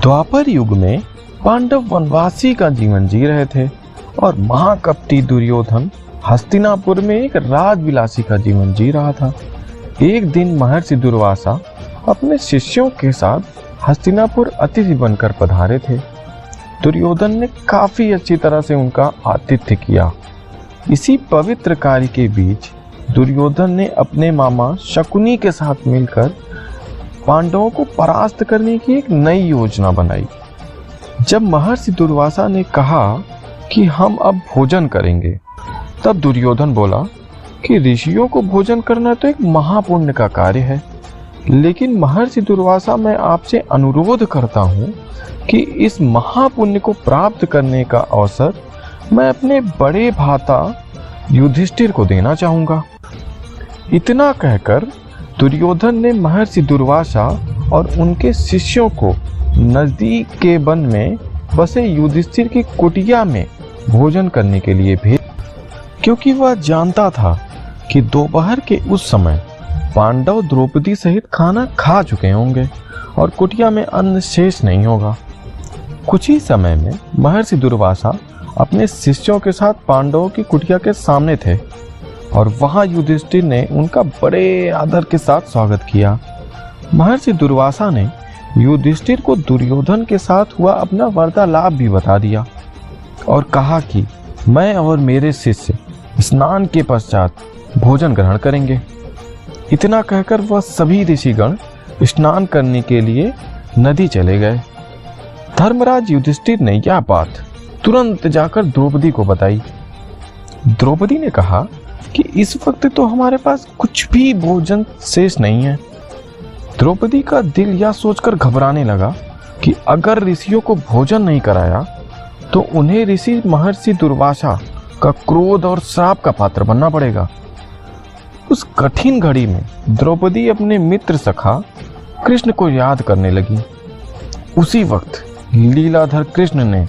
द्वापर युग में पांडव वनवासी का जीवन जी रहे थे और महाकपटी दुर्योधन हस्तिनापुर में एक राजविलासी का जीवन जी रहा था। एक दिन महर्षि दुर्वासा अपने शिष्यों के साथ हस्तिनापुर अतिथि बनकर पधारे थे। दुर्योधन ने काफी अच्छी तरह से उनका आतिथ्य किया। इसी पवित्र कार्य के बीच दुर्योधन ने अपने मामा शकुनी के साथ मिलकर पांडवों को परास्त करने की एक नई योजना बनाई। जब महर्षि दुर्वासा ने कहा कि हम अब भोजन करेंगे, तब दुर्योधन बोला कि ऋषियों को भोजन करना तो एक महापुण्य का कार्य है, लेकिन महर्षि दुर्वासा मैं आपसे अनुरोध करता हूँ कि इस महापुण्य को प्राप्त करने का अवसर मैं अपने बड़े भ्राता युधिष्ठिर को देना चाहूँगा। इतना कहकर दुर्योधन ने महर्षि दुर्वासा और उनके शिष्यों को नजदीक के वन में बसे युधिष्ठिर की कुटिया में भोजन करने के लिए भेज, क्योंकि वह जानता था कि दोपहर के उस समय पांडव द्रौपदी सहित खाना खा चुके होंगे और कुटिया में अन्न शेष नहीं होगा। कुछ ही समय में महर्षि दुर्वासा अपने शिष्यों के साथ पांडवों की कुटिया के सामने थे और वहां युधिष्ठिर ने उनका बड़े आदर के साथ स्वागत किया। महर्षि दुर्वासा ने युधिष्ठिर को दुर्योधन के साथ हुआ अपना वार्तालाप भी बता दिया और कहा कि मैं और मेरे शिष्य स्नान के पश्चात भोजन ग्रहण करेंगे। इतना कहकर वह सभी ऋषिगण स्नान करने के लिए नदी चले गए। धर्मराज युधिष्ठिर ने यह बात तुरंत जाकर द्रौपदी को बताई। द्रौपदी ने कहा कि इस वक्त तो हमारे पास कुछ भी भोजन शेष नहीं है। द्रौपदी का दिल यह सोचकर घबराने लगा कि अगर ऋषियों को भोजन नहीं कराया तो उन्हें ऋषि महर्षि दुर्वासा का क्रोध और श्राप का पात्र बनना पड़ेगा। उस कठिन घड़ी में द्रौपदी अपने मित्र सखा कृष्ण को याद करने लगी। उसी वक्त लीलाधर कृष्ण ने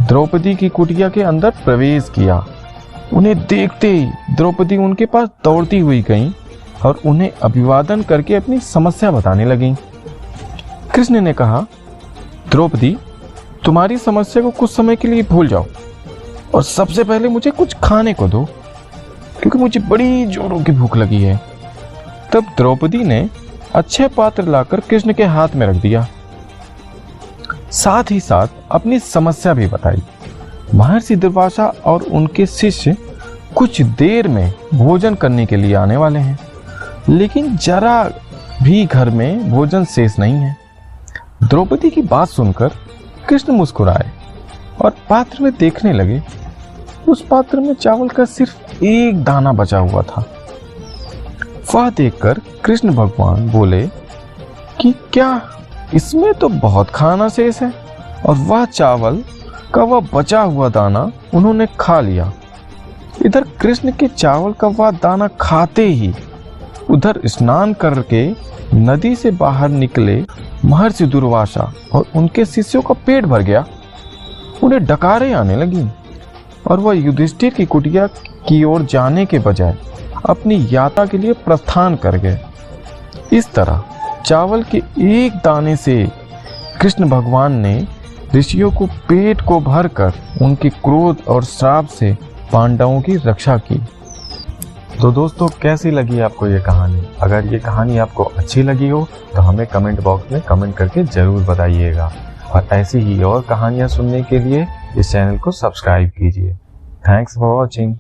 द्रौपदी की कुटिया के अंदर प्रवेश किया। उन्हें देखते ही द्रौपदी उनके पास दौड़ती हुई गई और उन्हें अभिवादन करके अपनी समस्या बताने लगी। कृष्ण ने कहा, द्रौपदी, तुम्हारी समस्या को कुछ समय के लिए भूल जाओ और सबसे पहले मुझे कुछ खाने को दो, क्योंकि मुझे बड़ी जोरों की भूख लगी है। तब द्रौपदी ने अच्छे पात्र लाकर कृष्ण के हाथ में रख दिया। साथ ही साथ अपनी समस्या भी बताई। महर्षि दुर्वासा और उनके शिष्य कुछ देर में भोजन करने के लिए आने वाले हैं, लेकिन जरा भी घर में भोजन शेष नहीं है। द्रौपदी की बात सुनकर कृष्ण मुस्कुराए और पात्र में देखने लगे। उस पात्र में चावल का सिर्फ एक दाना बचा हुआ था। वह देखकर कृष्ण भगवान बोले कि क्या इसमें तो बहुत खाना शेष है, और वह चावल का वह बचा हुआ दाना उन्होंने खा लिया। इधर कृष्ण के चावल का वह दाना खाते ही उधर स्नान करके नदी से बाहर निकले महर्षि दुर्वासा और उनके शिष्यों का पेट भर गया। उन्हें डकारें आने लगी और वह युधिष्ठिर की कुटिया की ओर जाने के बजाय अपनी यात्रा के लिए प्रस्थान कर गए। इस तरह चावल के एक दाने से कृष्ण भगवान ने ऋषियों को पेट को भरकर उनके क्रोध और श्राप से पांडवों की रक्षा की। तो दोस्तों, कैसी लगी आपको ये कहानी? अगर ये कहानी आपको अच्छी लगी हो तो हमें कमेंट बॉक्स में कमेंट करके जरूर बताइएगा, और ऐसी ही और कहानियाँ सुनने के लिए इस चैनल को सब्सक्राइब कीजिए। Thanks for watching.